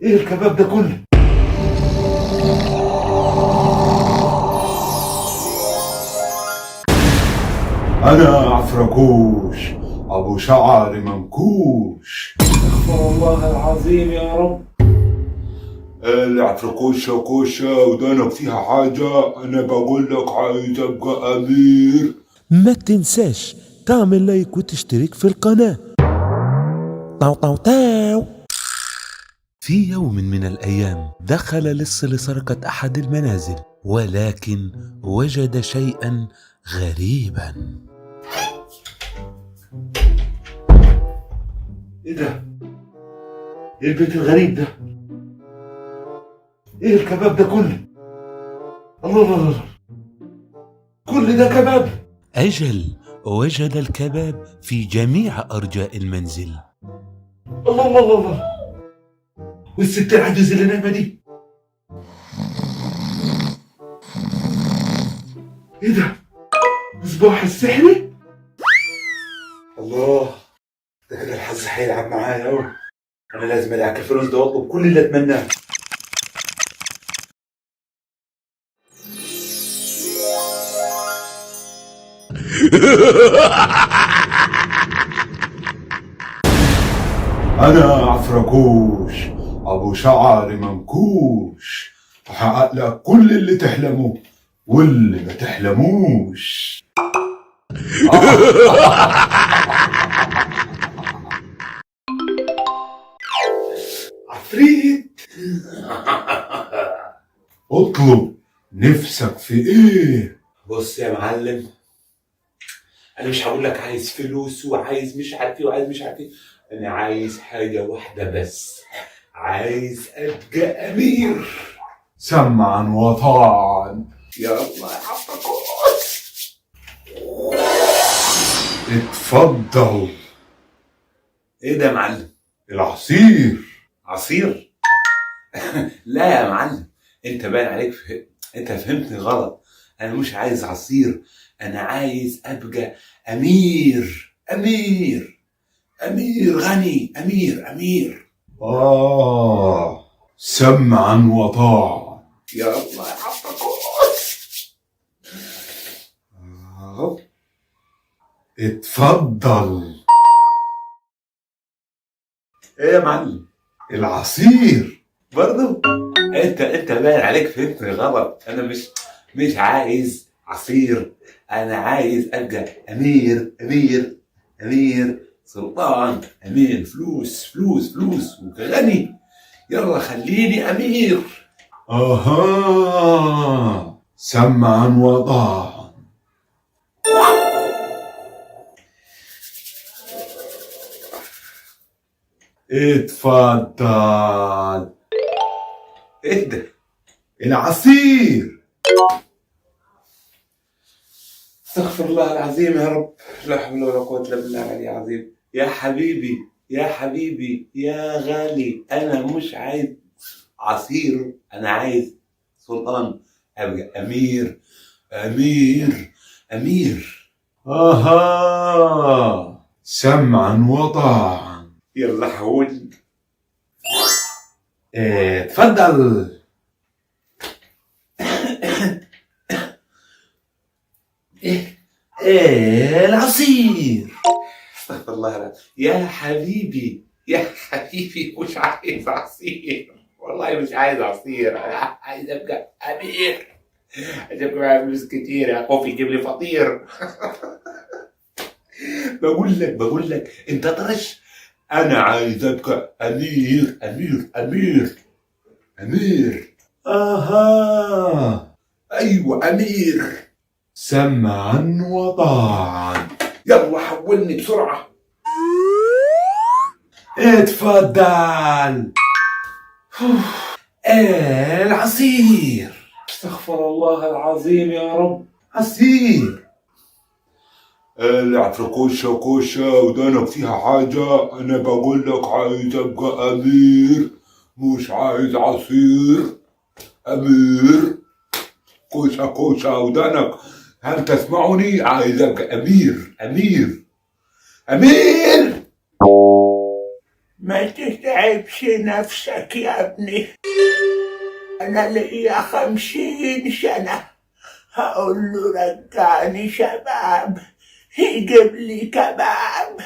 ايه الكباب ده كله؟ انا عفركوش ابو شعر منكوش. استغفر الله العظيم يا رب. العفركوشة كوشة ودانك فيها حاجة، انا بقول لك عايز ابقى امير. ما تنساش تعمل لايك وتشترك في القناة. طاو طاو طاو. في يوم من الأيام دخل لص لسرقة أحد المنازل، ولكن وجد شيئا غريبا. ايه ده؟ ايه البيت الغريب ده؟ ايه الكباب ده كله؟ الله الله الله، كل ده كباب؟ أجل، وجد الكباب في جميع أرجاء المنزل. الله الله الله الله، والست العجوز اللي نايمة دي؟ ايه ده؟ مصباح السحري؟ الله، ده كده الحظ هيلعب معايا اهو. انا لازم العب الفلوس ده واطلب كل اللي اتمناه. انا عفركوش ابو شعر منكوش، هحقق لك كل اللي تحلمه واللي ما تحلموش. عفريت، اطلب نفسك في ايه؟ بص يا معلم، انا مش هقول لك عايز فلوس وعايز مش عارف ايه وعايز مش عارف ايه. انا عايز حاجه واحده بس، عايز ابقى امير. سمعا وطاعا. يا الله يا عفركوش. اتفضل. ايه ده يا معلم؟ العصير. عصير؟ لا يا معلم، انت باين عليك انت فهمتني غلط. انا مش عايز عصير، انا عايز ابقى امير. امير امير غني، امير. سمعا وطاعا. يا الله يا عفركوش. اتفضل. ايه يا معلم؟ العصير. برضو انت باين عليك فهمتني غلط. انا مش عايز عصير، انا عايز ابقى امير سلطان، امير فلوس وغني. يلا خليني امير. سمعا وطاعا. اتفضل. ايه ده؟ العصير. استغفر الله العظيم يا رب، لا حول ولا قوة الا بالله العلي العظيم. يا حبيبي يا غالي، انا مش عايز عصير، انا عايز سلطان، ابقى امير. سمعا وطاعا. يلا حول. اتفضل. العصير. استغفر الله العظيم. يا حبيبي مش عايز عصير، والله مش عايز عصير، انا عايز ابقى امير. عايز ابقى معايا فلوس كتير، يا خوفي يجيب لي فطير. بقول لك انت طرش. انا عايز ابقى امير. ايوه امير. سمعا وطاعا. يلا حولني بسرعه. اتفضل. العصير. استغفر الله العظيم يا رب. عصير. العفركوشة كوشة ودانك فيها حاجة، أنا بقول لك عايز أبقى أمير، مش عايز عصير. أمير. كوشة ودانك، هل تسمعني؟ عايز أبقى أمير. ما تستاهل. تتعبش نفسك يا ابني، أنا ليا 50 سنة هقول له رجعني شباب، يجيب لي كباب